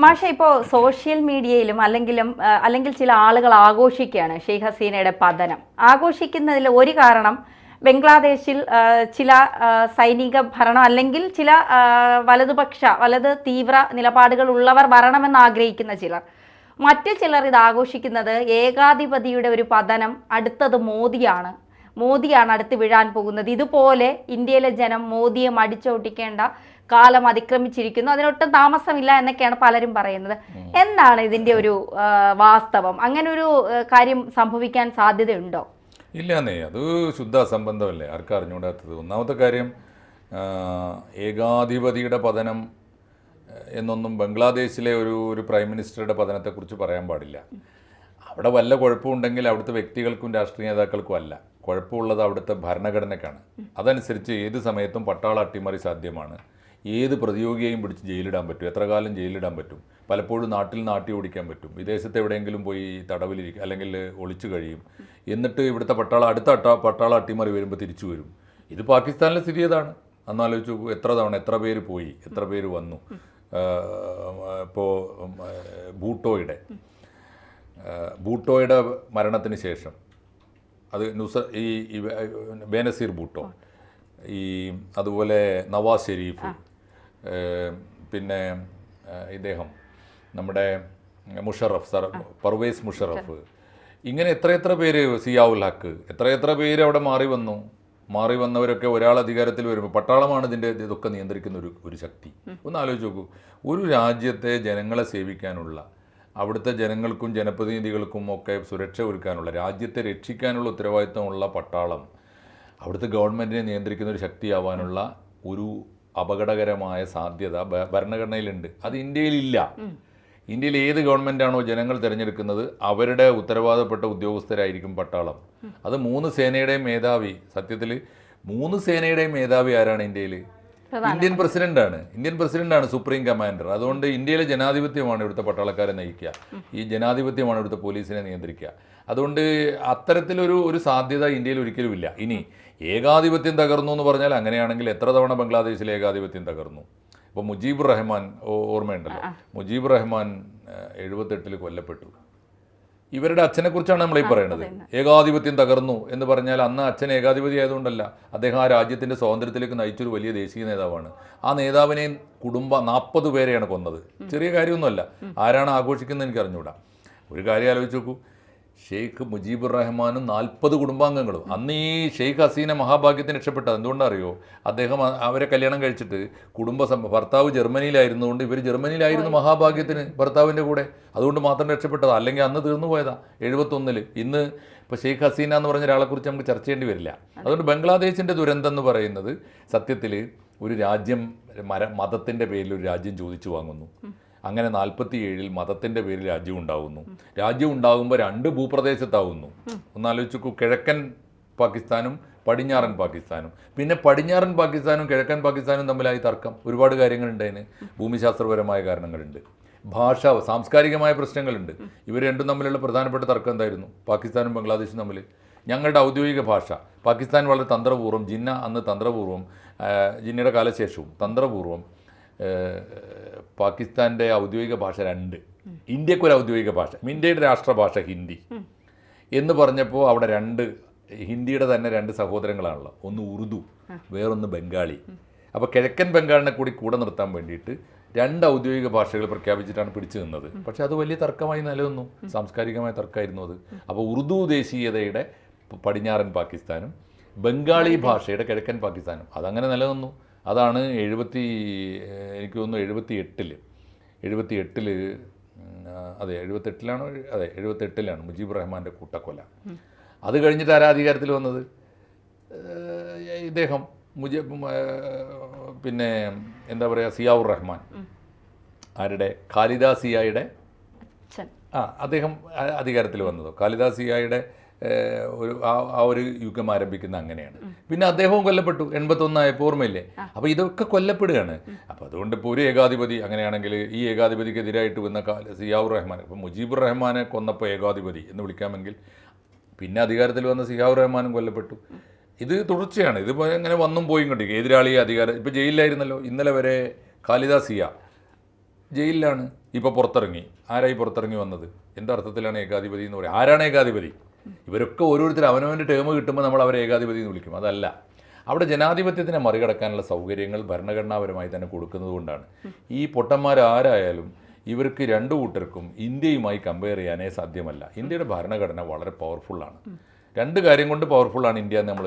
മാഷ ഇപ്പോൾ സോഷ്യൽ മീഡിയയിലും അല്ലെങ്കിൽ ചില ആളുകൾ ആഘോഷിക്കുകയാണ് ഷെയ്ഖ് ഹസീനയുടെ പതനം. ആഘോഷിക്കുന്നതിൽ ഒരു കാരണം ബംഗ്ലാദേശിൽ ചില സൈനിക ഭരണം അല്ലെങ്കിൽ ചില വലത് തീവ്ര നിലപാടുകൾ ഉള്ളവർ വരണമെന്ന് ആഗ്രഹിക്കുന്ന ചിലർ, മറ്റു ചിലർ ഇത് ആഘോഷിക്കുന്നത് ഏകാധിപതിയുടെ ഒരു പതനം, അടുത്തത് മോദിയാണ് അടുത്ത് വീഴാൻ പോകുന്നത്, ഇതുപോലെ ഇന്ത്യയിലെ ജനം മോദിയെ മടിച്ചോട്ടിക്കേണ്ട കാലം അതിക്രമിച്ചിരിക്കുന്നു, അതിനൊട്ടും താമസമില്ല എന്നൊക്കെയാണ് പലരും പറയുന്നത്. എന്താണ് ഇതിൻ്റെ ഒരു വാസ്തവം? അങ്ങനെ ഒരു കാര്യം സംഭവിക്കാൻ സാധ്യതയുണ്ടോ? ഇല്ലാന്നേ, അത് ശുദ്ധ അസംബന്ധമല്ലേ, ആർക്കും അറിഞ്ഞുകൂടാത്തത്. ഒന്നാമത്തെ കാര്യം, ഏകാധിപതിയുടെ പതനം എന്നൊന്നും ബംഗ്ലാദേശിലെ ഒരു പ്രൈം മിനിസ്റ്ററുടെ പതനത്തെക്കുറിച്ച് പറയാൻ പാടില്ല. അവിടെ വല്ല കുഴപ്പമുണ്ടെങ്കിൽ അവിടുത്തെ വ്യക്തികൾക്കും രാഷ്ട്രീയ നേതാക്കൾക്കും അല്ല, കുഴപ്പമുള്ളത് അവിടുത്തെ ഭരണഘടനയ്ക്കാണ്. അതനുസരിച്ച് ഏത് സമയത്തും പട്ടാള അട്ടിമറി സാധ്യമാണ്. ഏത് പ്രതിയോഗിയെയും പിടിച്ച് ജയിലിടാൻ പറ്റും, എത്ര കാലം ജയിലിടാൻ പറ്റും. പലപ്പോഴും നാട്ടി ഓടിക്കാൻ പറ്റും. വിദേശത്ത് എവിടെയെങ്കിലും പോയി തടവിലിരിക്കും, അല്ലെങ്കിൽ ഒളിച്ചു കഴിയും. എന്നിട്ട് ഇവിടുത്തെ അടുത്ത പട്ടാള അട്ടിമറി വരുമ്പോൾ തിരിച്ചു വരും. ഇത് പാകിസ്ഥാനിലെ സ്ഥിതി ഏതാണ് അന്നാലോചിച്ച് നോക്കൂ. എത്ര തവണ എത്ര പേര് പോയി, എത്ര പേര് വന്നു. ഇപ്പോൾ ഭൂട്ടോയുടെ മരണത്തിന് ശേഷം അത് ബേനസീർ ഭൂട്ടോ, അതുപോലെ നവാസ് ഷെരീഫ്, പിന്നെ ഇദ്ദേഹം നമ്മുടെ പർവേസ് മുഷറഫ്, ഇങ്ങനെ എത്രയെത്ര പേര്, സിയാവുൽ ഹക്ക്, എത്രയെത്ര പേര് അവിടെ മാറി വന്നവരൊക്കെ ഒരാൾ അധികാരത്തിൽ വരുമ്പോൾ പട്ടാളമാണ് ഇതൊക്കെ നിയന്ത്രിക്കുന്ന ഒരു ശക്തി. ഒന്ന് ആലോചിച്ച് നോക്കൂ. ഒരു രാജ്യത്തെ ജനങ്ങളെ സേവിക്കാനുള്ള, അവിടുത്തെ ജനങ്ങൾക്കും ജനപ്രതിനിധികൾക്കും ഒക്കെ സുരക്ഷ ഒരുക്കാനുള്ള, രാജ്യത്തെ രക്ഷിക്കാനുള്ള ഉത്തരവാദിത്തമുള്ള പട്ടാളം അവിടുത്തെ ഗവൺമെൻറ്റിനെ നിയന്ത്രിക്കുന്ന ഒരു ശക്തിയാവാനുള്ള ഒരു അപകടകരമായ സാധ്യത ഭരണഘടനയിലുണ്ട്. അത് ഇന്ത്യയിലില്ല. ഇന്ത്യയിൽ ഏത് ഗവൺമെൻറ്റാണോ ജനങ്ങൾ തിരഞ്ഞെടുക്കുന്നത് അവരുടെ ഉത്തരവാദപ്പെട്ട ഉദ്യോഗസ്ഥരായിരിക്കും പട്ടാളം. അത് 3 സേനയുടെയും മേധാവി, സത്യത്തിൽ 3 സേനയുടെയും മേധാവി ആരാണ് ഇന്ത്യയിൽ? ഇന്ത്യൻ പ്രസിഡന്റാണ് സുപ്രീം കമാൻഡർ. അതുകൊണ്ട് ഇന്ത്യയിലെ ജനാധിപത്യമാണ് ഇവിടുത്തെ പട്ടാളക്കാരെ നയിക്കുക, ഈ ജനാധിപത്യമാണ് ഇവിടുത്തെ പോലീസിനെ നിയന്ത്രിക്കുക. അതുകൊണ്ട് അത്തരത്തിലൊരു സാധ്യത ഇന്ത്യയിൽ ഒരിക്കലും ഇല്ല. ഇനി ഏകാധിപത്യം തകർന്നു എന്ന് പറഞ്ഞാൽ, അങ്ങനെയാണെങ്കിൽ എത്ര തവണ ബംഗ്ലാദേശിലെ ഏകാധിപത്യം തകർന്നു? ഇപ്പോൾ മുജീബുർ റഹ്മാൻ ഓർമ്മയുണ്ടല്ലോ, മുജീബുർ റഹ്മാൻ 78 കൊല്ലപ്പെട്ടു. ഇവരുടെ അച്ഛനെക്കുറിച്ചാണ് നമ്മളീ പറയുന്നത്. ഏകാധിപത്യം തകർന്നു എന്ന് പറഞ്ഞാൽ അന്ന് അച്ഛൻ ഏകാധിപതി ആയതുകൊണ്ടല്ല, അദ്ദേഹം ആ രാജ്യത്തിൻ്റെ സ്വാതന്ത്ര്യത്തിലേക്ക് നയിച്ചൊരു വലിയ ദേശീയ നേതാവാണ്. ആ നേതാവിനെ 40 പേരെയാണ് കൊന്നത്. ചെറിയ കാര്യമൊന്നുമല്ല. ആരാണ് ആഘോഷിക്കുന്നത് എനിക്ക് അറിഞ്ഞുകൂടാ. ഒരു കാര്യം ആലോചിച്ച് നോക്കൂ, ഷെയ്ഖ് മുജീബുർ റഹ്മാനും 40 കുടുംബാംഗങ്ങളും. അന്ന് ഈ ഷെയ്ഖ് ഹസീന മഹാഭാഗ്യത്തിന് രക്ഷപ്പെട്ടത് എന്തുകൊണ്ടറിയോ? അദ്ദേഹം അവരെ കല്യാണം കഴിച്ചിട്ട് ഭർത്താവ് ജർമ്മനിയിലായിരുന്നുകൊണ്ട് ഇവർ ജർമ്മനിയിലായിരുന്നു മഹാഭാഗ്യത്തിന് ഭർത്താവിൻ്റെ കൂടെ, അതുകൊണ്ട് മാത്രം രക്ഷപ്പെട്ടത്. അല്ലെങ്കിൽ അന്ന് തീർന്നു പോയതാ 71. ഇന്ന് ഇപ്പോൾ ഷെയ്ഖ് ഹസീന എന്ന് പറഞ്ഞ ഒരാളെക്കുറിച്ച് നമുക്ക് ചർച്ച ചെയ്യേണ്ടി വരില്ല. അതുകൊണ്ട് ബംഗ്ലാദേശിൻ്റെ ദുരന്തം എന്ന് പറയുന്നത് സത്യത്തിൽ ഒരു രാജ്യം മതത്തിൻ്റെ പേരിൽ ഒരു രാജ്യം ചോദിച്ചു വാങ്ങുന്നു. അങ്ങനെ 47 മതത്തിൻ്റെ പേരിൽ രാജ്യം ഉണ്ടാകുന്നു. രാജ്യം ഉണ്ടാകുമ്പോൾ 2 ഭൂപ്രദേശത്താവുന്നു. ഒന്നാലോചിച്ചു, കിഴക്കൻ പാകിസ്ഥാനും പടിഞ്ഞാറൻ പാകിസ്ഥാനും. പിന്നെ പടിഞ്ഞാറൻ പാകിസ്ഥാനും കിഴക്കൻ പാകിസ്ഥാനും തമ്മിലായി തർക്കം. ഒരുപാട് കാര്യങ്ങളുണ്ട് അതിന്. ഭൂമിശാസ്ത്രപരമായ കാരണങ്ങളുണ്ട്, സാംസ്കാരികമായ പ്രശ്നങ്ങളുണ്ട്. ഇവർ രണ്ടും തമ്മിലുള്ള പ്രധാനപ്പെട്ട തർക്കം എന്തായിരുന്നു? പാകിസ്ഥാനും ബംഗ്ലാദേശും തമ്മിൽ ഞങ്ങളുടെ ഔദ്യോഗിക ഭാഷ. പാകിസ്ഥാൻ വളരെ തന്ത്രപൂർവ്വം, ജിന്ന അന്ന് തന്ത്രപൂർവ്വം, ജിന്നയുടെ കാലശേഷവും തന്ത്രപൂർവ്വം പാകിസ്ഥാൻ്റെ ഔദ്യോഗിക ഭാഷ 2, ഇന്ത്യക്കൊരു ഔദ്യോഗിക ഭാഷ, ഇന്ത്യയുടെ രാഷ്ട്രഭാഷ ഹിന്ദി എന്ന് പറഞ്ഞപ്പോൾ അവിടെ 2 ഹിന്ദിയുടെ തന്നെ 2 സഹോദരങ്ങളാണല്ലോ, ഒന്ന് ഉറുദു, വേറൊന്ന് ബംഗാളി. അപ്പോൾ കിഴക്കൻ ബംഗാളിനെ കൂടെ നിർത്താൻ വേണ്ടിയിട്ട് 2 ഔദ്യോഗിക ഭാഷകൾ പ്രഖ്യാപിച്ചിട്ടാണ് പിടിച്ചു നിന്നത്. പക്ഷേ അത് വലിയ തർക്കമായി നിലനിന്നു, സാംസ്കാരികമായ തർക്കമായിരുന്നു അത്. അപ്പോൾ ഉറുദു ദേശീയതയുടെ പടിഞ്ഞാറൻ പാകിസ്ഥാനും ബംഗാളി ഭാഷയുടെ കിഴക്കൻ പാകിസ്ഥാനും അതങ്ങനെ നിലനിന്നു. അതാണ് എനിക്ക് തോന്നുന്നു 78 അതെ 78ലാണ് മുജീബുർ റഹ്മാൻ്റെ കൂട്ടക്കൊല. അത് കഴിഞ്ഞിട്ട് ആരാ അധികാരത്തിൽ വന്നത്? ഇദ്ദേഹം പിന്നെ എന്താ പറയുക, സിയാവുർ റഹ്മാൻ, ആരുടെ? ഖാലിദ സിയയുടെ അദ്ദേഹം അധികാരത്തിൽ വന്നത്. ഖാലിദ സിയയുടെ ഒരു യുഗം ആരംഭിക്കുന്ന അങ്ങനെയാണ്. പിന്നെ അദ്ദേഹവും കൊല്ലപ്പെട്ടു 81 ആയപ്പോൾ, ഓർമ്മയില്ലേ? അപ്പോൾ ഇതൊക്കെ കൊല്ലപ്പെടുകയാണ്. അപ്പോൾ അതുകൊണ്ട് ഇപ്പോൾ ഒരു ഏകാധിപതി, അങ്ങനെയാണെങ്കിൽ ഈ ഏകാധിപതിക്കെതിരായിട്ട് വന്ന സിയാവുർ റഹ്മാൻ, ഇപ്പോൾ മുജീബുർ റഹ്മാനെ കൊന്നപ്പോൾ ഏകാധിപതി എന്ന് വിളിക്കാമെങ്കിൽ, പിന്നെ അധികാരത്തിൽ വന്ന സിയാവുർ റഹ്മാനും കൊല്ലപ്പെട്ടു. ഇത് തുടർച്ചയാണ്. ഇതിപ്പോൾ എങ്ങനെ വന്നും പോയും കൊണ്ടിരിക്കും. എതിരാളി അധികാരം, ഇപ്പോൾ ജയിലിലായിരുന്നല്ലോ ഇന്നലെ വരെ ഖാലിദ സിയ, ജയിലിലാണ്, ഇപ്പോൾ പുറത്തിറങ്ങി. ആരായി പുറത്തിറങ്ങി വന്നത്? എൻ്റെ അർത്ഥത്തിലാണ് ഏകാധിപതി എന്ന് പറയുക. ആരാണ് ഏകാധിപതി? ഇവരൊക്കെ ഓരോരുത്തർ അവനവൻ്റെ ടേം കിട്ടുമ്പോൾ നമ്മൾ അവരെ ഏകാധിപതി എന്ന് വിളിക്കും. അതല്ല, അവിടെ ജനാധിപത്യത്തിനെ മറികടക്കാനുള്ള സൗകര്യങ്ങൾ ഭരണഘടനാപരമായി തന്നെ കൊടുക്കുന്നത് കൊണ്ടാണ്. ഈ പൊട്ടന്മാരാരായാലും ഇവർക്ക് രണ്ടു കൂട്ടർക്കും ഇന്ത്യയുമായി കമ്പയർ ചെയ്യാനേ സാധ്യമല്ല. ഇന്ത്യയുടെ ഭരണഘടന വളരെ പവർഫുള്ളാണ്. രണ്ട് കാര്യം കൊണ്ട് പവർഫുള്ളാണ് ഇന്ത്യ എന്ന് നമ്മൾ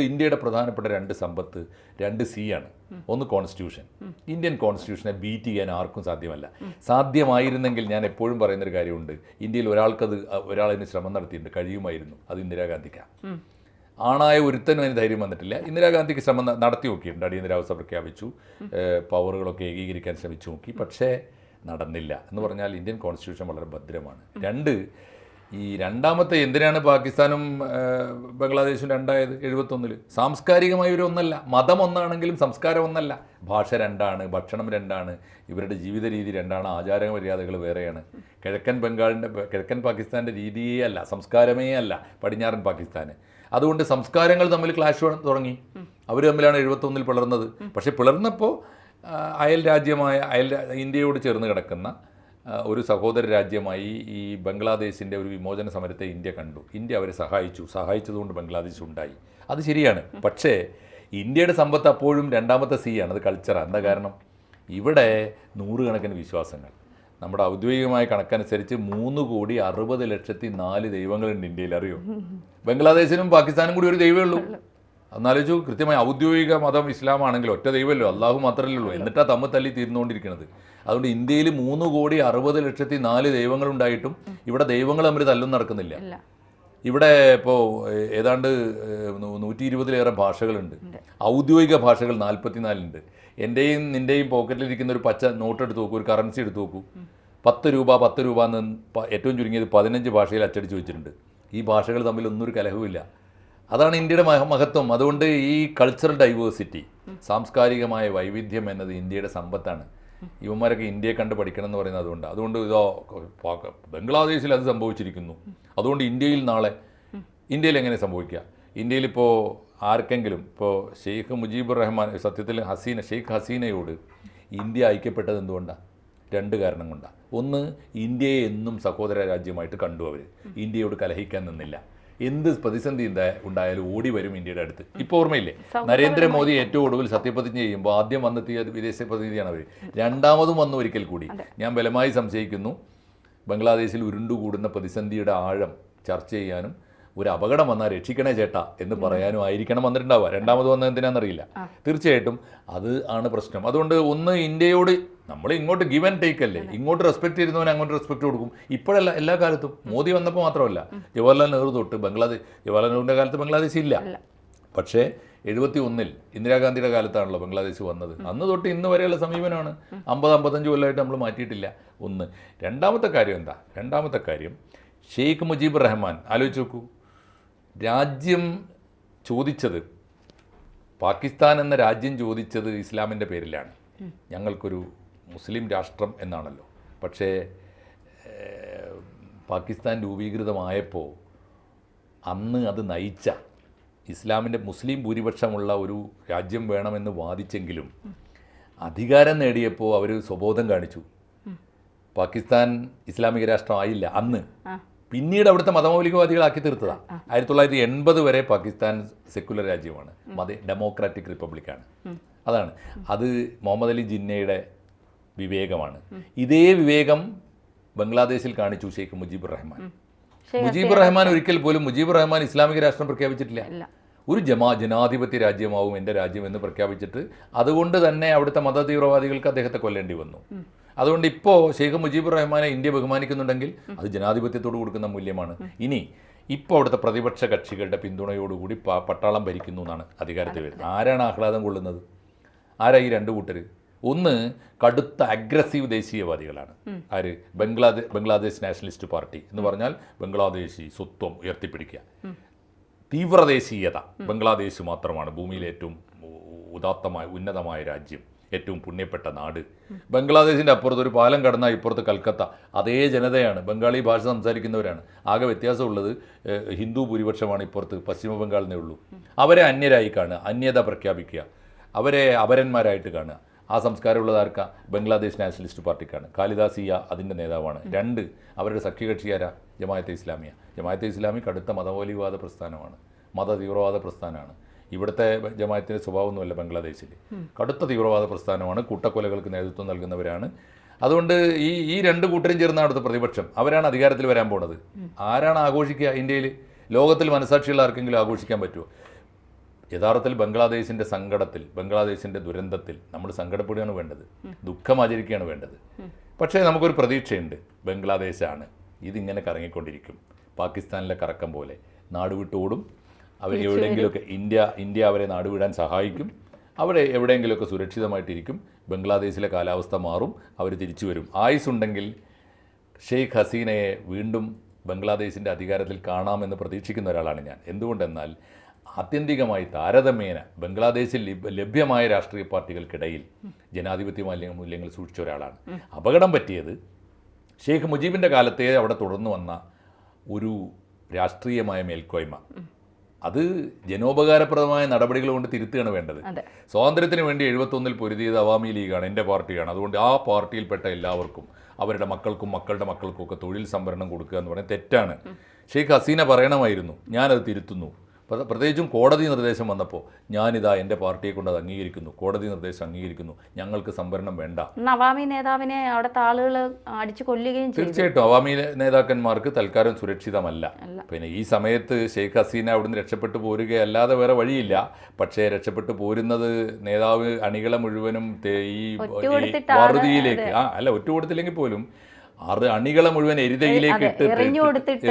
ഇന്ത്യയുടെ പ്രധാനപ്പെട്ട രണ്ട് സമ്പത്ത്, രണ്ട് സി ആണ്. ഒന്ന് കോൺസ്റ്റിറ്റ്യൂഷൻ. ഇന്ത്യൻ കോൺസ്റ്റിറ്റ്യൂഷനെ ബീറ്റ് ചെയ്യാൻ ആർക്കും സാധ്യമല്ല. സാധ്യമായിരുന്നെങ്കിൽ ഞാൻ എപ്പോഴും പറയുന്നൊരു കാര്യമുണ്ട്, ഇന്ത്യയിൽ ഒരാളതിന് ശ്രമം നടത്തിയിട്ടുണ്ട്, കഴിയുമായിരുന്നു. അത് ഇന്ദിരാഗാന്ധിക്കാണ്. ആണായ ഒരുത്തനും അതിന് ധൈര്യം വന്നിട്ടില്ല. ഇന്ദിരാഗാന്ധിക്ക് ശ്രമം നടത്തി നോക്കിയിട്ടുണ്ട്. അടിയന്തരാവസ്ഥ പ്രഖ്യാപിച്ചു, പവറുകളൊക്കെ ഏകീകരിക്കാൻ ശ്രമിച്ചു നോക്കി, പക്ഷേ നടന്നില്ല. എന്ന് പറഞ്ഞാൽ ഇന്ത്യൻ കോൺസ്റ്റിറ്റ്യൂഷൻ വളരെ ഭദ്രമാണ്. രണ്ട്, ഈ രണ്ടാമത്തെ എന്തിനാണ് പാകിസ്ഥാനും ബംഗ്ലാദേശും രണ്ടായത്? 71 സാംസ്കാരികമായി ഇവരൊന്നല്ല, മതം ഒന്നാണെങ്കിലും സംസ്കാരം ഒന്നല്ല. ഭാഷ രണ്ടാണ്, ഭക്ഷണം രണ്ടാണ്, ഇവരുടെ ജീവിത രീതി രണ്ടാണ്, ആചാര മര്യാദകൾ വേറെയാണ്. കിഴക്കൻ പാകിസ്ഥാൻ്റെ രീതിയേ അല്ല, സംസ്കാരമേ അല്ല പടിഞ്ഞാറൻ പാകിസ്ഥാന്. അതുകൊണ്ട് സംസ്കാരങ്ങൾ തമ്മിൽ ക്ലാഷ് തുടങ്ങി. അവർ തമ്മിലാണ് 71 പിളർന്നത്. പക്ഷേ പിളർന്നപ്പോൾ ഇന്ത്യയോട് ചേർന്ന് കിടക്കുന്ന ഒരു സഹോദര രാജ്യമായി ഈ ബംഗ്ലാദേശിൻ്റെ ഒരു വിമോചന സമരത്തെ ഇന്ത്യ കണ്ടു. ഇന്ത്യ അവരെ സഹായിച്ചതുകൊണ്ട് ബംഗ്ലാദേശ് ഉണ്ടായി. അത് ശരിയാണ്. പക്ഷേ ഇന്ത്യയുടെ സമ്പത്ത് അപ്പോഴും രണ്ടാമത്തെ സി ആണ്, അത് കൾച്ചറാണ്. എന്താ കാരണം? ഇവിടെ 100 കണക്കിന് വിശ്വാസങ്ങൾ. നമ്മുടെ ഔദ്യോഗികമായ കണക്കനുസരിച്ച് 3,60,04,000 ദൈവങ്ങളുണ്ട് ഇന്ത്യയിൽ, അറിയോ? ബംഗ്ലാദേശിനും പാകിസ്ഥാനും കൂടി ഒരു ദൈവമേ ഉള്ളൂ. എന്നാലോചിച്ചു, കൃത്യമായി ഔദ്യോഗിക മതം ഇസ്ലാമാണെങ്കിൽ ഒറ്റ ദൈവമല്ലോ, അള്ളാഹു മാത്രമല്ലേ ഉള്ളൂ. എന്നിട്ടാണ് തമ്മിൽ തല്ലി തീർന്നുകൊണ്ടിരിക്കുന്നത്. അതുകൊണ്ട് ഇന്ത്യയിൽ 3,60,04,000 ദൈവങ്ങളുണ്ടായിട്ടും ഇവിടെ ദൈവങ്ങൾ തമ്മിൽ തല്ലും നടക്കുന്നില്ല. ഇവിടെ ഇപ്പോൾ ഏതാണ്ട് 120-ലേറെ ഭാഷകളുണ്ട്. ഔദ്യോഗിക ഭാഷകൾ 44 എൻ്റെയും നിൻ്റെയും പോക്കറ്റിലിരിക്കുന്ന ഒരു പച്ച നോട്ട് എടുത്ത് നോക്കൂ, ഒരു കറൻസി എടുത്ത് നോക്കൂ. 10 രൂപ എന്ന് ഏറ്റവും ചുരുങ്ങിയത് 15 ഭാഷയിൽ അച്ചടിച്ച് വെച്ചിട്ടുണ്ട്. ഈ ഭാഷകൾ തമ്മിൽ ഒന്നും ഒരു കലഹവുമില്ല. അതാണ് ഇന്ത്യയുടെ മഹത്വം. അതുകൊണ്ട് ഈ കൾച്ചറൽ ഡൈവേഴ്സിറ്റി, സാംസ്കാരികമായ വൈവിധ്യം എന്നത് ഇന്ത്യയുടെ സമ്പത്താണ്. ഇവന്മാരൊക്കെ ഇന്ത്യയെ കണ്ട് പഠിക്കണം എന്ന് പറയുന്നത് അതുകൊണ്ട് ബംഗ്ലാദേശിൽ അത് സംഭവിച്ചിരിക്കുന്നു. അതുകൊണ്ട് ഇന്ത്യയിൽ എങ്ങനെ സംഭവിക്കുക? ഇന്ത്യയിലിപ്പോൾ ആർക്കെങ്കിലും, ഇപ്പോൾ ഷെയ്ഖ് മുജീബുർ റഹ്മാൻ, സത്യത്തിൽ ഷെയ്ഖ് ഹസീനയോട് ഇന്ത്യ ഐക്യപ്പെട്ടത് എന്തുകൊണ്ടാണ്? 2 കാരണം കൊണ്ടാണ്. ഒന്ന്, ഇന്ത്യയെ എന്നും സഹോദര രാജ്യമായിട്ട് കണ്ടു. അവർ ഇന്ത്യയോട് കലഹിക്കാൻ നിന്നില്ല. എന്ത് പ്രതിസന്ധി ഉണ്ടായാലും ഓടി വരും ഇന്ത്യയുടെ അടുത്ത്. ഇപ്പോൾ ഓർമ്മയില്ലേ, നരേന്ദ്രമോദി ഏറ്റവും ഒടുവിൽ സത്യപ്രതിജ്ഞ ചെയ്യുമ്പോൾ ആദ്യം വന്നെത്തിയ വിദേശ പ്രതിനിധിയാണ് അവർ. രണ്ടാമതും വന്നു ഒരിക്കൽ കൂടി. ഞാൻ ബലമായി സംശയിക്കുന്നു, ബംഗ്ലാദേശിൽ ഉരുണ്ടുകൂടുന്ന പ്രതിസന്ധിയുടെ ആഴം ചർച്ച ചെയ്യാനും ഒരു അപകടം വന്നാൽ രക്ഷിക്കണേ ചേട്ടാ എന്ന് പറയാനും ആയിരിക്കണം വന്നിട്ടുണ്ടാവുക. രണ്ടാമത് വന്നത് എന്തിനാണെന്നറിയില്ല. തീർച്ചയായിട്ടും അത് ആണ് പ്രശ്നം. അതുകൊണ്ട് ഒന്ന്, ഇന്ത്യയോട് നമ്മൾ ഇങ്ങോട്ട് ഗിവ് ആൻഡ് ടേക്ക് അല്ലേ, ഇങ്ങോട്ട് റെസ്പെക്ട് ചെയ്യുന്നവൻ അങ്ങോട്ട് റെസ്പെക്ട് കൊടുക്കും. ഇപ്പോഴല്ല, എല്ലാ കാലത്തും. മോദി വന്നപ്പോൾ മാത്രമല്ല, ജവഹർലാൽ നെഹ്റു തൊട്ട് ജവഹർലാൽ നെഹ്റുവിൻ്റെ കാലത്ത് ബംഗ്ലാദേശ് ഇല്ല. പക്ഷേ 71 ഇന്ദിരാഗാന്ധിയുടെ കാലത്താണല്ലോ ബംഗ്ലാദേശ് വന്നത്. അന്ന് തൊട്ട് ഇന്ന് വരെയുള്ള സമീപനമാണ്. 50-55 കൊല്ലമായിട്ട് നമ്മൾ മാറ്റിയിട്ടില്ല. ഒന്ന്. രണ്ടാമത്തെ കാര്യം ഷെയ്ഖ് മുജീബുർ റഹ്മാൻ, ആലോചിച്ച് നോക്കൂ, രാജ്യം ചോദിച്ചത്, പാകിസ്ഥാൻ എന്ന രാജ്യം ചോദിച്ചത് ഇസ്ലാമിൻ്റെ പേരിലാണ്. ഞങ്ങൾക്കൊരു മുസ്ലിം രാഷ്ട്രം എന്നാണല്ലോ. പക്ഷേ പാകിസ്ഥാൻ രൂപീകൃതമായപ്പോൾ അന്ന് അത് നയിച്ച ഇസ്ലാമിൻ്റെ മുസ്ലിം ഭൂരിപക്ഷമുള്ള ഒരു രാജ്യം വേണമെന്ന് വാദിച്ചെങ്കിലും അധികാരം നേടിയപ്പോൾ അവർ സ്വബോധം കാണിച്ചു. പാകിസ്ഥാൻ ഇസ്ലാമിക രാഷ്ട്രമായില്ല അന്ന്. പിന്നീട് അവിടുത്തെ മതമൗലികവാദികളാക്കി തീർത്തതാണ്. 1980 വരെ പാകിസ്ഥാൻ സെക്കുലർ രാജ്യമാണ്, ഡെമോക്രാറ്റിക് റിപ്പബ്ലിക്കാണ്. അതാണ്. അത് മുഹമ്മദ് അലി ജിന്നയുടെ വിവേകമാണ്. ഇതേ വിവേകം ബംഗ്ലാദേശിൽ കാണിച്ചു ഷെയ്ഖ് മുജീബുർ റഹ്മാൻ. ഒരിക്കൽ പോലും മുജീബുർ റഹ്മാൻ ഇസ്ലാമിക രാഷ്ട്രം പ്രഖ്യാപിച്ചിട്ടില്ല. ഒരു ജനാധിപത്യ രാജ്യമാവും എൻ്റെ രാജ്യം എന്ന് പ്രഖ്യാപിച്ചിട്ട് അതുകൊണ്ട് തന്നെ അവിടുത്തെ മത തീവ്രവാദികൾക്ക് അദ്ദേഹത്തെ കൊല്ലേണ്ടി വന്നു. അതുകൊണ്ട് ഇപ്പോൾ ഷെയ്ഖ് മുജീബുർ റഹ്മാനെ ഇന്ത്യ ബഹുമാനിക്കുന്നുണ്ടെങ്കിൽ അത് ജനാധിപത്യത്തോട് കൊടുക്കുന്ന മൂല്യമാണ്. ഇനി ഇപ്പോൾ അവിടുത്തെ പ്രതിപക്ഷ കക്ഷികളുടെ പിന്തുണയോടുകൂടി പട്ടാളം ഭരിക്കുന്നു എന്നാണ് അധികാരത്തിൽ വരുന്നത്. ആരാണ് ആഹ്ലാദം കൊള്ളുന്നത്? ആരാ ഈ 2 കൂട്ടർ? ഒന്ന്, കടുത്ത അഗ്രസീവ് ദേശീയവാദികളാണ്. ആര്? ബംഗ്ലാദേശ് നാഷണലിസ്റ്റ് പാർട്ടി എന്ന് പറഞ്ഞാൽ ബംഗ്ലാദേശി സ്വത്വം ഉയർത്തിപ്പിടിക്കുക. തീവ്രദേശീയത, ബംഗ്ലാദേശ് മാത്രമാണ് ഭൂമിയിലെ ഏറ്റവും ഉന്നതമായ രാജ്യം, ഏറ്റവും പുണ്യപ്പെട്ട നാട്. ബംഗ്ലാദേശിൻ്റെ അപ്പുറത്ത് ഒരു പാലം കടന്നാൽ ഇപ്പുറത്ത് കൽക്കത്ത. അതേ ജനതയാണ്, ബംഗാളി ഭാഷ സംസാരിക്കുന്നവരാണ്. ആകെ വ്യത്യാസമുള്ളത് ഹിന്ദു ഭൂരിപക്ഷമാണ് ഇപ്പുറത്ത്, പശ്ചിമ ബംഗാളിനേ ഉള്ളൂ. അവരെ അന്യരായി കാണുക, അന്യത പ്രഖ്യാപിക്കുക, അവരെ അപരന്മാരായിട്ട് കാണുക. ആ സംസ്കാരമുള്ളത് ആർക്കാ? ബംഗ്ലാദേശ് നാഷണലിസ്റ്റ് പാർട്ടിക്കാണ്. ഖാലിദ സിയ അതിൻ്റെ നേതാവാണ്. 2 അവരുടെ സഖ്യകക്ഷിയാരാ? ജമാഅത്തെ ഇസ്ലാമിയ. ജമാഅത്തെ ഇസ്ലാമി കടുത്ത മതമൗലികവാദ പ്രസ്ഥാനമാണ്, മത തീവ്രവാദ പ്രസ്ഥാനമാണ്. ഇവിടുത്തെ ജമാഅത്തിൻ്റെ സ്വഭാവമൊന്നുമല്ല ബംഗ്ലാദേശിൽ. കടുത്ത തീവ്രവാദ പ്രസ്ഥാനമാണ്, കൂട്ടക്കൊലകൾക്ക് നേതൃത്വം നൽകുന്നവരാണ്. അതുകൊണ്ട് ഈ 2 കൂട്ടരും ചേർന്ന അവിടുത്തെ പ്രതിപക്ഷം, അവരാണ് അധികാരത്തിൽ വരാൻ പോണത്. ആരാണ് ആഘോഷിക്കുക ഇന്ത്യയിൽ? ലോകത്തിൽ മനസാക്ഷിയുള്ള ആർക്കെങ്കിലും ആഘോഷിക്കാൻ പറ്റുമോ? യഥാർത്ഥത്തിൽ ബംഗ്ലാദേശിൻ്റെ സങ്കടത്തിൽ, ബംഗ്ലാദേശിൻ്റെ ദുരന്തത്തിൽ നമ്മൾ സങ്കടപ്പെടുകയാണ് വേണ്ടത്, ദുഃഖം ആചരിക്കുകയാണ് വേണ്ടത്. പക്ഷേ നമുക്കൊരു പ്രതീക്ഷയുണ്ട്. ബംഗ്ലാദേശാണ്, ഇതിങ്ങനെ കറങ്ങിക്കൊണ്ടിരിക്കും, പാകിസ്ഥാനിലെ കറക്കം പോലെ നാടുവിട്ടോടും. അവർ എവിടെയെങ്കിലുമൊക്കെ ഇന്ത്യ അവരെ നാടുവിടാൻ സഹായിക്കും. അവിടെ എവിടെയെങ്കിലുമൊക്കെ സുരക്ഷിതമായിട്ടിരിക്കും. ബംഗ്ലാദേശിലെ കാലാവസ്ഥ മാറും, അവർ തിരിച്ചു വരും. ആയുസ്സുണ്ടെങ്കിൽ ഷെയ്ഖ് ഹസീനയെ വീണ്ടും ബംഗ്ലാദേശിൻ്റെ അധികാരത്തിൽ കാണാമെന്ന് പ്രതീക്ഷിക്കുന്ന ഒരാളാണ് ഞാൻ. എന്തുകൊണ്ടെന്നാൽ ആത്യന്തികമായി താരതമ്യേന ബംഗ്ലാദേശിൽ ലഭ്യമായ രാഷ്ട്രീയ പാർട്ടികൾക്കിടയിൽ ജനാധിപത്യ മൂല്യങ്ങൾ സൂക്ഷിച്ച ഒരാളാണ്. അപകടം പറ്റിയത് ഷെയ്ഖ് മുജീബിൻ്റെ കാലത്തെ അവിടെ തുടർന്നു വന്ന ഒരു രാഷ്ട്രീയമായ മേൽക്കോയ്മ. അത് ജനോപകാരപ്രദമായ നടപടികൾ കൊണ്ട് തിരുത്തുകയാണ് വേണ്ടത്. സ്വാതന്ത്ര്യത്തിന് വേണ്ടി 71-ൽ പൊരുതിയത് അവാമി ലീഗാണ്, എൻ്റെ പാർട്ടിയാണ്. അതുകൊണ്ട് ആ പാർട്ടിയിൽപ്പെട്ട എല്ലാവർക്കും അവരുടെ മക്കൾക്കും മക്കളുടെ മക്കൾക്കും ഒക്കെ തൊഴിൽ സംവരണം കൊടുക്കുക എന്ന് പറയുന്നത് തെറ്റാണ്. ഷെയ്ഖ് ഹസീന പറയണമായിരുന്നു, ഞാനത് തിരുത്തുന്നു. പ്രത്യേകിച്ചും കോടതി നിർദ്ദേശം വന്നപ്പോൾ ഞാനിതാ എൻ്റെ പാർട്ടിയെ കൊണ്ട് അത് അംഗീകരിക്കുന്നു, കോടതി നിർദ്ദേശം അംഗീകരിക്കുന്നു, ഞങ്ങൾക്ക് സംവരണം വേണ്ട. അവാമി നേതാവിനെ അവിടുത്തെ ആളുകൾ അടിച്ചു കൊല്ലുകയും ചെയ്തു. തീർച്ചയായിട്ടും അവാമി നേതാക്കന്മാർക്ക് തൽക്കാലം സുരക്ഷിതമല്ല. പിന്നെ ഈ സമയത്ത് ഷെയ്ഖ് ഹസീന അവിടുന്ന് രക്ഷപ്പെട്ടു പോരുകയല്ലാതെ വേറെ വഴിയില്ല. പക്ഷേ രക്ഷപ്പെട്ടു പോരുന്നത് നേതാവ് അണികളെ മുഴുവനും ഈ വറുതിയിലേക്ക് ഒറ്റ കൊടുത്തില്ലെങ്കിൽ പോലും അണികളെ മുഴുവൻ എരിതയിലേക്ക്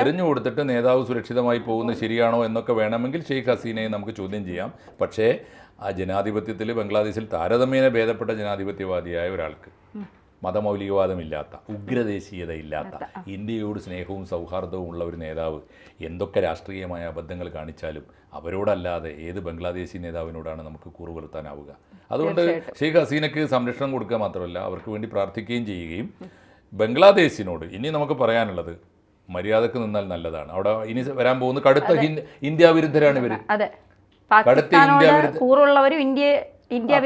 എറിഞ്ഞു കൊടുത്തിട്ട് നേതാവ് സുരക്ഷിതമായി പോകുന്നത് ശരിയാണോ എന്നൊക്കെ വേണമെങ്കിൽ ഷെയ്ഖ് ഹസീനയെ നമുക്ക് ചോദ്യം ചെയ്യാം. പക്ഷേ ആ ജനാധിപത്യത്തിൽ ബംഗ്ലാദേശിൽ താരതമ്യേന ഭേദപ്പെട്ട ജനാധിപത്യവാദിയായ ഒരാൾക്ക്, മതമൗലികവാദമില്ലാത്ത, ഉഗ്രദേശീയതയില്ലാത്ത, ഇന്ത്യയോട് സ്നേഹവും സൗഹാർദ്ദവും ഉള്ള ഒരു നേതാവ് എന്തൊക്കെ രാഷ്ട്രീയമായ അബദ്ധങ്ങൾ കാണിച്ചാലും അവരോടല്ലാതെ ഏത് ബംഗ്ലാദേശി നേതാവിനോടാണ് നമുക്ക് കൂറുപുലർത്താനാവുക? അതുകൊണ്ട് ഷെയ്ഖ് ഹസീനയ്ക്ക് സംരക്ഷണം കൊടുക്കുക മാത്രമല്ല, അവർക്ക് വേണ്ടി പ്രാർത്ഥിക്കുകയും ചെയ്യുകയും ബംഗ്ലാദേശിനോട് ഇനി നമുക്ക് പറയാനുള്ളത് മര്യാദക്ക് നിന്നാൽ നല്ലതാണ്. അവിടെ ഇനി വരാൻ പോകുന്ന കടുത്ത ഇന്ത്യ വിരുദ്ധരാണ് ഇവർ. കടുത്ത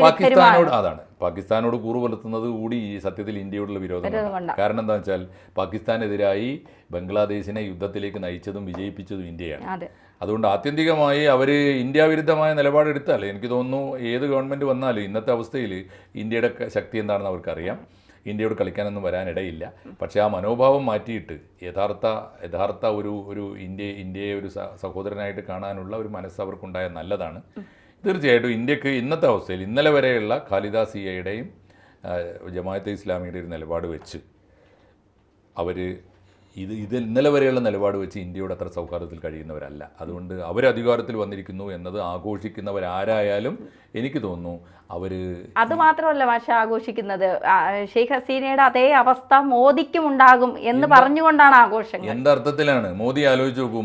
പാകിസ്ഥാനോട് അതാണ് പാകിസ്ഥാനോട് കൂറു പുലർത്തുന്നത് കൂടി ഈ സത്യത്തിൽ ഇന്ത്യയോടുള്ള വിരോധമാണ്. കാരണം എന്താ വെച്ചാൽ പാകിസ്ഥാനെതിരായി ബംഗ്ലാദേശിനെ യുദ്ധത്തിലേക്ക് നയിച്ചതും വിജയിപ്പിച്ചതും ഇന്ത്യയാണ്. അതുകൊണ്ട് ആത്യന്തികമായി അവർ ഇന്ത്യ വിരുദ്ധമായ നിലപാടെടുത്താൽ എനിക്ക് തോന്നുന്നു ഏത് ഗവൺമെൻറ് വന്നാലും ഇന്നത്തെ അവസ്ഥയിൽ ഇന്ത്യയുടെ ശക്തി എന്താണെന്ന് അവർക്കറിയാം. ഇന്ത്യയോട് കളിക്കാനൊന്നും വരാനിടയില്ല. പക്ഷേ ആ മനോഭാവം മാറ്റിയിട്ട് യഥാർത്ഥ ഒരു ഇന്ത്യയെ ഒരു സഹോദരനായിട്ട് കാണാനുള്ള ഒരു മനസ്സ് അവർക്കുണ്ടായാൽ നല്ലതാണ്. തീർച്ചയായിട്ടും ഇന്ത്യക്ക് ഇന്നത്തെ അവസ്ഥയിൽ ഇന്നലെ വരെയുള്ള ഖാലിദ സിയയുടെയും ജമാഅത്തെ ഇസ്ലാമിയുടെ ഒരു നിലപാട് വെച്ച് ഇത് ഇന്നലെ വരെയുള്ള നിലപാട് വെച്ച് ഇന്ത്യയോട് അത്ര സൗഹാർദ്ദത്തിൽ കഴിയുന്നവരല്ല. അതുകൊണ്ട് അവർ അധികാരത്തിൽ വന്നിരിക്കുന്നു എന്നത് ആഘോഷിക്കുന്നവരാരായാലും എനിക്ക് തോന്നുന്നു അത് മാത്രമല്ല മാഷ ആഘോഷിക്കുന്നത് ഷെയ്ഖ് ഹസീനയുടെ അതേ അവസ്ഥ മോദിക്കും ഉണ്ടാകും എന്ന് പറഞ്ഞുകൊണ്ടാണ് ആഘോഷങ്ങൾ. എന്തർത്ഥത്തിലാണ്? മോദി ആലോചിച്ച് നോക്കൂ.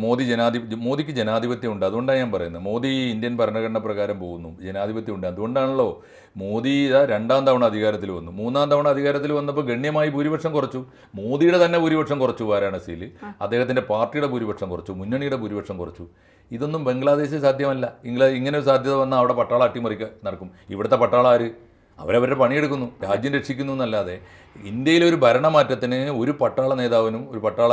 മോദിക്ക് ജനാധിപത്യം ഉണ്ട്. അതുകൊണ്ടാണ് ഞാൻ പറയുന്നത്. മോദി ഇന്ത്യൻ ഭരണഘടന പ്രകാരം പോകുന്നു, ജനാധിപത്യം ഉണ്ട്. അതുകൊണ്ടാണല്ലോ മോദി 2ാം തവണ അധികാരത്തിൽ വന്നു. 3ാം തവണ അധികാരത്തിൽ വന്നപ്പോൾ ഗണ്യമായി ഭൂരിപക്ഷം കുറച്ചു. മോദിയുടെ തന്നെ ഭൂരിപക്ഷം കുറച്ചു വാരാണസിയിൽ, അദ്ദേഹത്തിൻ്റെ പാർട്ടിയുടെ ഭൂരിപക്ഷം കുറച്ചു, മുന്നണിയുടെ ഭൂരിപക്ഷം കുറച്ചു. ഇതൊന്നും ബംഗ്ലാദേശിൽ സാധ്യമല്ല. ഇങ്ങനെ ഒരു സാധ്യത വന്നാൽ അവിടെ പട്ടാള അട്ടിമറിക്കുക നടക്കും. ഇവിടുത്തെ പട്ടാള ആര്? അവരവരുടെ പണിയെടുക്കുന്നു, രാജ്യം രക്ഷിക്കുന്നു എന്നല്ലാതെ ഇന്ത്യയിലൊരു ഭരണമാറ്റത്തിന് ഒരു പട്ടാള നേതാവിനും ഒരു പട്ടാള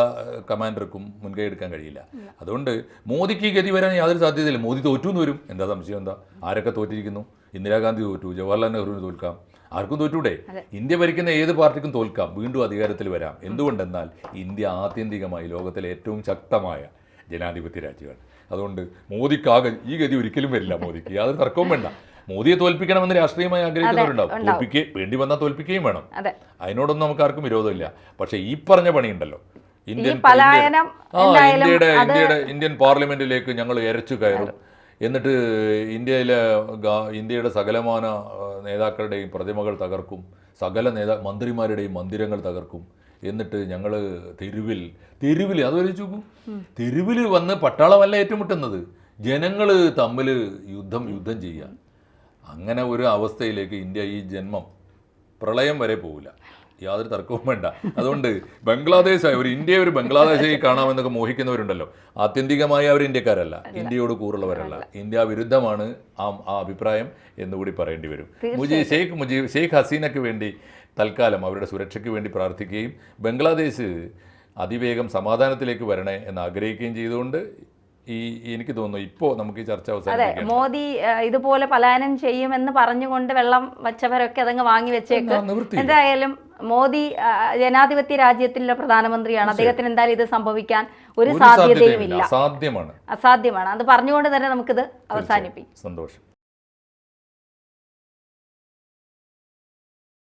കമാൻഡർക്കും മുൻകൈ എടുക്കാൻ കഴിയില്ല. അതുകൊണ്ട് മോദിക്ക് ഗതി വരാൻ യാതൊരു സാധ്യതയില്ല. മോദി തോറ്റു എന്ന് വരും. എന്താ സംശയം? എന്താ? ആരൊക്കെ തോറ്റിരിക്കുന്നു? ഇന്ദിരാഗാന്ധി തോറ്റു, ജവഹർലാൽ നെഹ്റുവിന് തോൽക്കാം, ആർക്കും തോറ്റൂടെ? ഇന്ത്യ ഭരിക്കുന്ന ഏത് പാർട്ടിക്കും തോൽക്കാം, വീണ്ടും അധികാരത്തിൽ വരാം. എന്തുകൊണ്ടെന്നാൽ ഇന്ത്യ ആത്യന്തികമായി ലോകത്തിലെ ഏറ്റവും ശക്തമായ ജനാധിപത്യ രാജ്യമാണ്. അതുകൊണ്ട് മോദിക്കാകെ ഈ ഗതി ഒരിക്കലും വരില്ല. മോദിക്ക് യാതൊരു തർക്കവും വേണ്ട. മോദിയെ തോൽപ്പിക്കണമെന്ന് രാഷ്ട്രീയമായി ആഗ്രഹിക്കുന്നവരുണ്ടാവും. വേണ്ടി വന്നാൽ തോൽപ്പിക്കുകയും വേണം. അതിനോടൊന്നും നമുക്ക് ആർക്കും വിരോധമില്ല. പക്ഷേ ഈ പറഞ്ഞ പണിയുണ്ടല്ലോ, ഇന്ത്യൻ പാർലമെന്റിലേക്ക് ഞങ്ങൾ എരച്ചു കയറും, എന്നിട്ട് ഇന്ത്യയുടെ സകലമാന നേതാക്കളുടെയും പ്രതിമകൾ തകർക്കും, സകല മന്ത്രിമാരുടെയും മന്ദിരങ്ങൾ തകർക്കും, എന്നിട്ട് ഞങ്ങൾ തെരുവിൽ അതൊരു നോക്കൂ, തെരുവിൽ വന്ന് പട്ടാളമല്ല ഏറ്റുമുട്ടുന്നത്, ജനങ്ങൾ തമ്മിൽ യുദ്ധം ചെയ്യുക. അങ്ങനെ ഒരു അവസ്ഥയിലേക്ക് ഇന്ത്യ ഈ ജന്മം പ്രളയം വരെ പോവില്ല. യാതൊരു തർക്കവും വേണ്ട. അതുകൊണ്ട് ബംഗ്ലാദേശ് ഒരു ഇന്ത്യയെ ഒരു ബംഗ്ലാദേശായി കാണാമെന്നൊക്കെ മോഹിക്കുന്നവരുണ്ടല്ലോ, ആത്യന്തികമായി അവർ ഇന്ത്യക്കാരല്ല, ഇന്ത്യയോട് കൂറുള്ളവരല്ല, ഇന്ത്യ വിരുദ്ധമാണ് ആ അഭിപ്രായം എന്നുകൂടി പറയേണ്ടി വരും. ഷെയ്ഖ് ഹസീനയ്ക്ക് വേണ്ടി തൽക്കാലം അവരുടെ സുരക്ഷയ്ക്ക് വേണ്ടി പ്രാർത്ഥിക്കുകയും ബംഗ്ലാദേശ് അതിവേഗം സമാധാനത്തിലേക്ക് വരണേ എന്ന് ആഗ്രഹിക്കുകയും ചെയ്തുകൊണ്ട് എനിക്ക് തോന്നുന്നു ഇപ്പോൾ നമുക്ക് ഈ ചർച്ച അവസാനിപ്പിക്കാം. മോദി ഇതുപോലെ പലായനം ചെയ്യുമെന്ന് പറഞ്ഞുകൊണ്ട് വെള്ളം വച്ചവരൊക്കെ അതങ്ങ് വാങ്ങി വെച്ചേക്ക്. എന്തായാലും മോദി ജനാധിപത്യ രാജ്യത്തിലെ പ്രധാനമന്ത്രിയാണ്. അദ്ദേഹത്തിന് എന്തായാലും ഇത് സംഭവിക്കാൻ ഒരു സാധ്യതയും ഇല്ല, അസാധ്യമാണ്. അത് പറഞ്ഞുകൊണ്ട് തന്നെ നമുക്കിത് അവസാനിപ്പിക്കാം. സന്തോഷം.